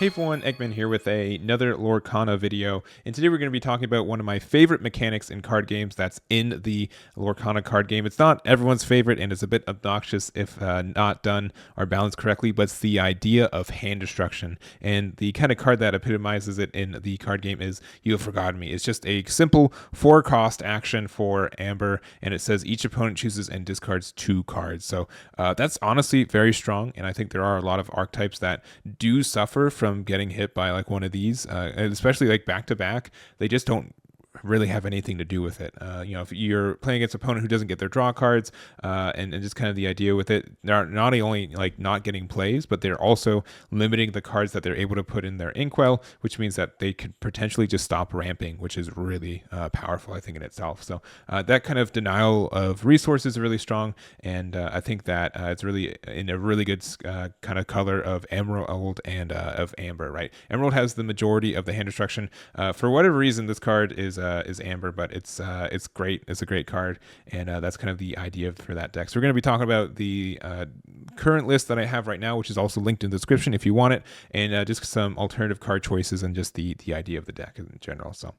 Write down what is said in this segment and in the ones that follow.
Hey everyone, Eggman here with another Lorcana video, and today we're going to be talking about one of my favorite mechanics in card games that's in the Lorcana card game. It's not everyone's favorite, and it's a bit obnoxious if not done or balanced correctly, but it's the idea of hand destruction. And the kind of card that epitomizes it in the card game is You Have Forgotten Me. It's just a simple 4-cost action for Amber, and it says each opponent chooses and discards 2 cards. So that's honestly very strong, and I think there are a lot of archetypes that do suffer from getting hit by like one of these, and especially like back to back. They just don't really have anything to do with it. If you're playing against an opponent who doesn't get their draw cards, and just kind of the idea with it, they're not only like not getting plays, but they're also limiting the cards that they're able to put in their inkwell, which means that they could potentially just stop ramping, which is really powerful, I think, in itself. So that kind of denial of resources is really strong, and I think that it's really in a really good kind of color of Emerald and of Amber, right? Emerald has the majority of the hand destruction. For whatever reason, this card is Amber, but it's great. It's a great card, and that's kind of the idea for that deck. So we're going to be talking about the current list that I have right now, which is also linked in the description if you want it, and just some alternative card choices and just the idea of the deck in general. So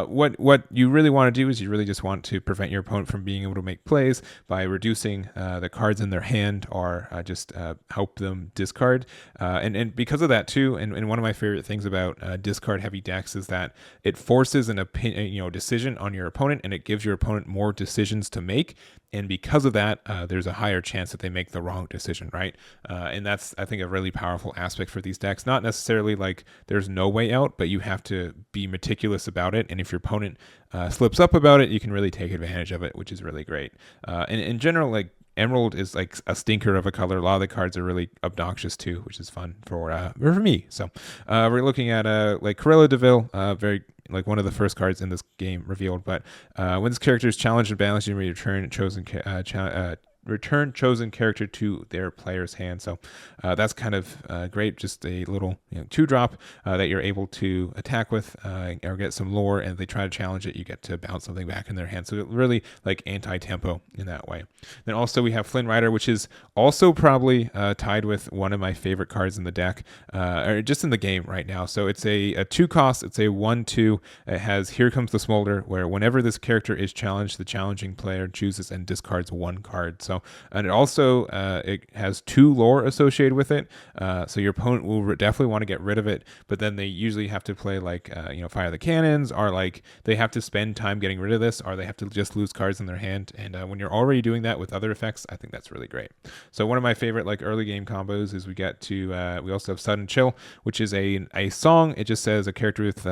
what you really want to do is you really just want to prevent your opponent from being able to make plays by reducing the cards in their hand, or just help them discard. And because of that too, and one of my favorite things about discard heavy decks is that it forces an decision on your opponent, and it gives your opponent more decisions to make. And because of that, there's a higher chance that they make the wrong decision, right? And that's, I think, a really powerful aspect for these decks. Not necessarily like there's no way out, but you have to be meticulous about it. And if your opponent slips up about it, you can really take advantage of it, which is really great. And in general, like, Emerald is like a stinker of a color. A lot of the cards are really obnoxious too, which is fun for me. So we're looking at like Corella DeVille, very like one of the first cards in this game revealed. But when this character is challenged and balanced, you may return chosen character to their player's hand. So that's kind of great. Just a little 2-drop that you're able to attack with, or get some lore, and if they try to challenge it, you get to bounce something back in their hand. So really like anti-tempo in that way. Then also we have Flynn Rider, which is also probably tied with one of my favorite cards in the deck, or just in the game right now. So it's a 2-cost. It's a 1/2. It has Here Comes the Smolder, where whenever this character is challenged, the challenging player chooses and discards 1 card. So, and it also it has 2 lore associated with it. So your opponent will definitely want to get rid of it, but then they usually have to play like Fire the Cannons, or like they have to spend time getting rid of this, or they have to just lose cards in their hand. And when you're already doing that with other effects, I think that's really great. So one of my favorite like early game combos is we also have Sudden Chill, which is a song. It just says a character with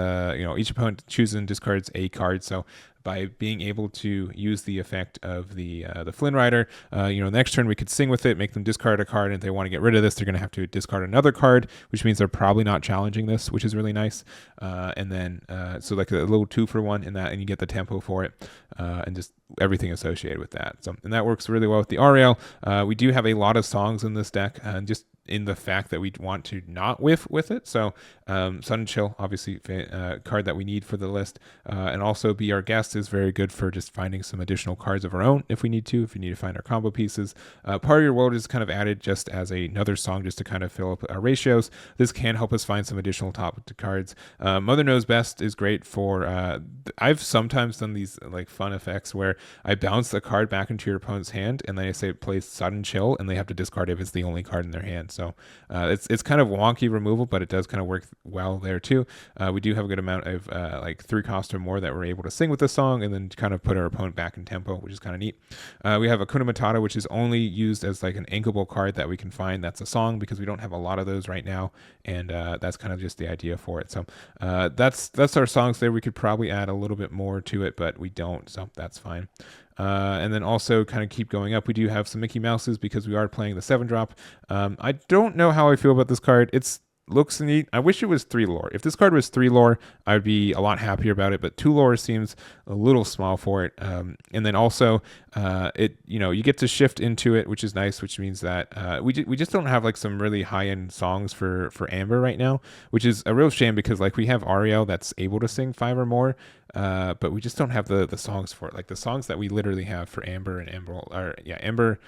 each opponent chooses and discards a card. So by being able to use the effect of the Flynn Rider, next turn we could sing with it, make them discard a card, and if they want to get rid of this, they're going to have to discard another card, which means they're probably not challenging this, which is really nice. And then so like a little 2-for-1 in that, and you get the tempo for it, and just everything associated with that. So, and that works really well with the Ariel. We do have a lot of songs in this deck, and just in the fact that we want to not whiff with it. So Sudden Chill, obviously card that we need for the list, and also Be Our Guest is very good for just finding some additional cards of our own if we need to find our combo pieces. Part of Your World is kind of added just as another song, just to kind of fill up our ratios. This can help us find some additional top cards. Mother Knows Best is great for I've sometimes done these like fun effects where I bounce the card back into your opponent's hand, and then I say play Sudden Chill, and they have to discard it if it's the only card in their hand. So it's kind of wonky removal, but it does kind of work well there too. We do have a good amount of like 3-cost or more that we're able to sing with the song, and then kind of put our opponent back in tempo, which is kind of neat. We have Akuna Matata, which is only used as like an inkable card that we can find that's a song, because we don't have a lot of those right now, and that's kind of just the idea for it. So that's our songs there. We could probably add a little bit more to it, but we don't, so that's fine. And then also kind of keep going up, we do have some Mickey Mouses, because we are playing the 7-drop. I don't know how I feel about this card. It's looks neat. I wish it was 3 lore. If this card was 3 lore, I'd be a lot happier about it, but 2 lore seems a little small for it. And then also you get to shift into it, which is nice, which means that we just don't have like some really high-end songs for Amber right now, which is a real shame, because like we have Ariel that's able to sing 5 or more, but we just don't have the songs for it. Like the songs that we literally have for Amber and Emerald, or yeah, Amber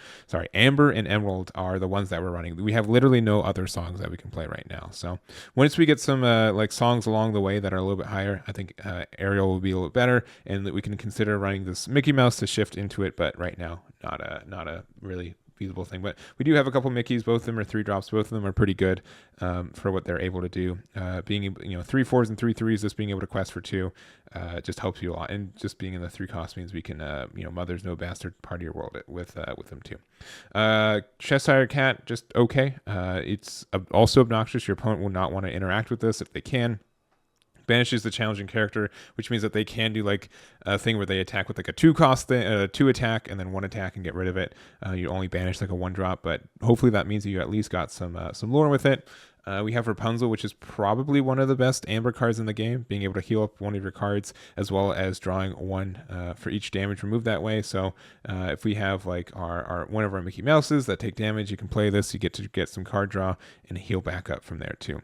and Emerald are the ones that we're running. We have literally no other songs that we can play right now. So once we get some like songs along the way that are a little bit higher, I think Ariel will be a little bit better, and that we can consider running this Mickey Mouse to shift into it. But right now, not a really feasible thing. But we do have a couple Mickeys. Both of them are 3 drops. Both of them are pretty good for what they're able to do. Being 3 4s and 3 3s, just being able to quest for 2 just helps you a lot. And just being in the 3 cost means we can Mother's No Bastard party your world with them too. Cheshire Cat, just okay. It's also obnoxious. Your opponent will not want to interact with this if they can. Banishes the challenging character, which means that they can do like a thing where they attack with like a 2 cost thing, 2 attack, and then 1 attack and get rid of it. You only banish like a 1 drop, but hopefully that means that you at least got some lore with it. We have Rapunzel, which is probably one of the best Amber cards in the game, being able to heal up one of your cards as well as drawing 1 for each damage removed that way. So if we have like our one of our Mickey Mouses that take damage, you can play this. You get to get some card draw and heal back up from there too.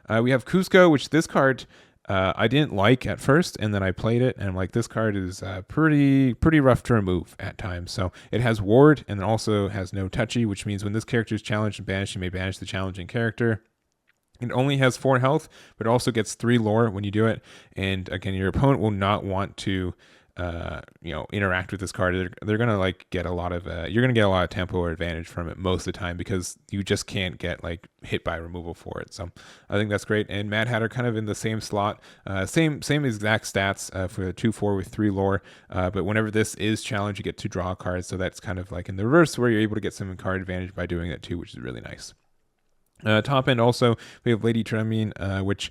We have Cusco, which this card I didn't like at first, and then I played it, and I'm like, this card is pretty rough to remove at times. So it has ward, and it also has no touchy, which means when this character is challenged and banished, you may banish the challenging character. It only has 4 health, but it also gets 3 lore when you do it. And again, your opponent will not want to interact with this card. They're gonna like get a lot of you're gonna get a lot of tempo or advantage from it most of the time because you just can't get like hit by removal for it. So I think that's great. And Mad Hatter kind of in the same slot, same exact stats for the 2/4 with 3 lore. But whenever this is challenged, you get to draw cards. So that's kind of like in the reverse where you're able to get some card advantage by doing that too, which is really nice. Top end also we have Lady Tremine, which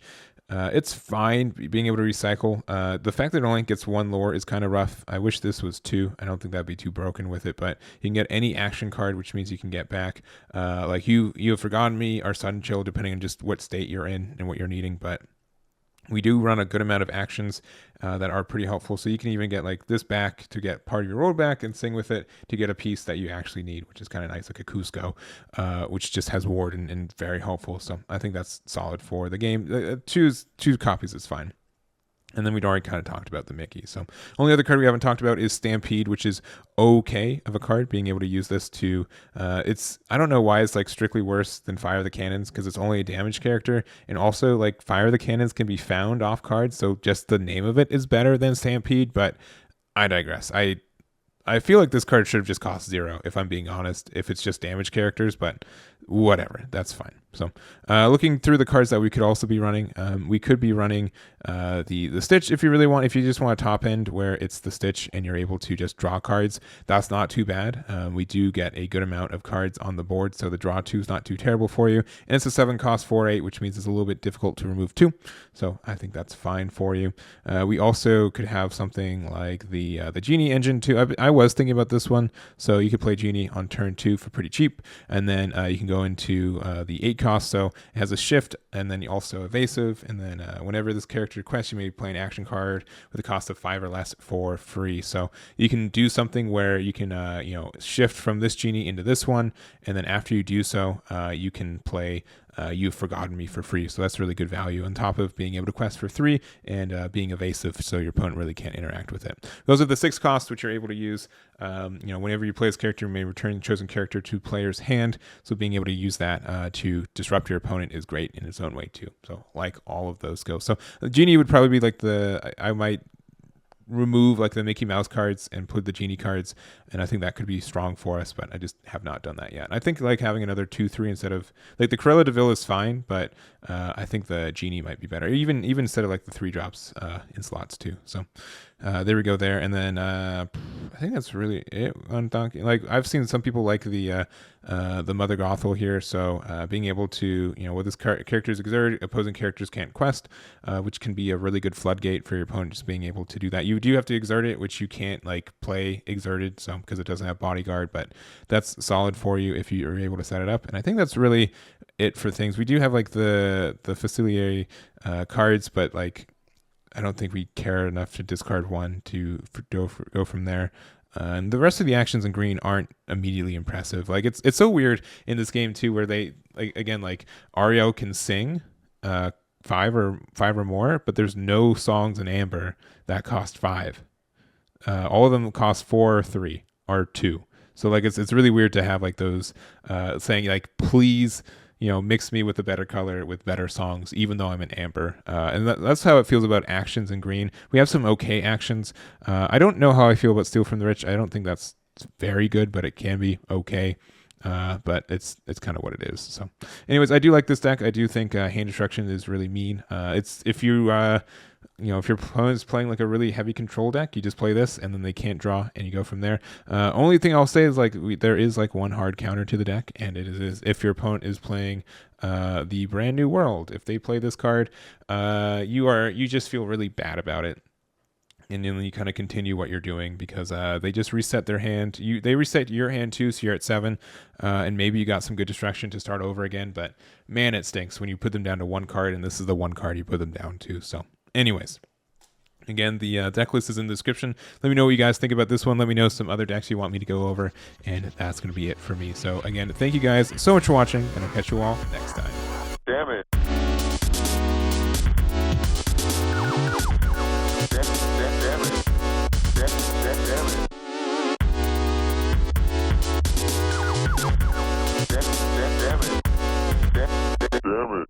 it's fine being able to recycle. The fact that it only gets 1 lore is kind of rough. I wish this was 2. I don't think that'd be too broken with it, but you can get any action card, which means you can get back like you have forgotten me or sudden chill, depending on just what state you're in and what you're needing. But we do run a good amount of actions that are pretty helpful. So you can even get like this back to get part of your road back and sing with it to get a piece that you actually need, which is kind of nice, like a Cusco, which just has ward and very helpful. So I think that's solid for the game. Choose 2 copies is fine. And then we'd already kind of talked about the Mickey. So only other card we haven't talked about is Stampede, which is okay of a card. Being able to use this to, I don't know why it's like strictly worse than Fire the Cannons because it's only a damage character. And also like Fire the Cannons can be found off cards. So just the name of it is better than Stampede, but I digress. I feel like this card should have just cost 0, if I'm being honest, if it's just damage characters, but whatever, that's fine. So looking through the cards that we could also be running, we could be running the Stitch if you really want. If you just want a top end where it's the Stitch and you're able to just draw cards, that's not too bad. We do get a good amount of cards on the board, so the draw 2 is not too terrible for you. And it's a 7 cost 4/8, which means it's a little bit difficult to remove 2. So I think that's fine for you. We also could have something like the Genie engine too. I was thinking about this one, so you could play Genie on turn 2 for pretty cheap, and then you can go into the 8 cost. So it has a shift, and then also evasive, and then whenever this character requests, you may play an action card with a cost of 5 or less for free. So you can do something where you can shift from this Genie into this one, and then after you do so, you can play You've Forgotten Me for free. So that's really good value on top of being able to quest for 3 and being evasive, so your opponent really can't interact with it. Those are the 6 costs which you're able to use. Whenever you play this character, you may return the chosen character to player's hand. So being able to use that to disrupt your opponent is great in its own way too. So like all of those go. So Genie would probably be like I might remove like the Mickey Mouse cards and put the Genie cards, and I think that could be strong for us, but I just have not done that yet. I think like having another 2/3 instead of like the Cruella de Vil is fine, but I think the Genie might be better, even instead of like the 3 drops in slots too. So there we go there. And then I think that's really it on Donkey. Like I've seen some people like the Mother Gothel here, so being able to, what this characters exert, opposing characters can't quest, which can be a really good floodgate for your opponent, just being able to do that. You do have to exert it, which you can't like play exerted, so because it doesn't have bodyguard, but that's solid for you if you are able to set it up. And I think that's really it for things. We do have like the Faciliary cards, but like I don't think we care enough to discard 1 to go from there. And the rest of the actions in green aren't immediately impressive. Like it's so weird in this game too, where they like Ariel can sing five or more, but there's no songs in Amber that cost 5. All of them cost 4 or 3 or 2. So like it's really weird to have like those saying like, please, mix me with a better color with better songs, even though I'm in Amber. And that's how it feels about actions in green. We have some okay actions. I don't know how I feel about Steal from the Rich. I don't think that's very good, but it can be okay. But it's kind of what it is. So anyways, I do like this deck. I do think hand destruction is really mean. It's if you if your opponent is playing like a really heavy control deck, you just play this and then they can't draw and you go from there. Only thing I'll say is like there is like one hard counter to the deck, and it is if your opponent is playing the Brand New World. If they play this card, you just feel really bad about it. And then you kind of continue what you're doing because they just reset their hand. They reset your hand too, so you're at 7, and maybe you got some good distraction to start over again. But man, it stinks when you put them down to 1 card, and this is the 1 card you put them down to. So, anyways, again, the deck list is in the description. Let me know what you guys think about this one. Let me know some other decks you want me to go over, and that's going to be it for me. So again, thank you guys so much for watching, and I'll catch you all next time. Damn it. Damn it.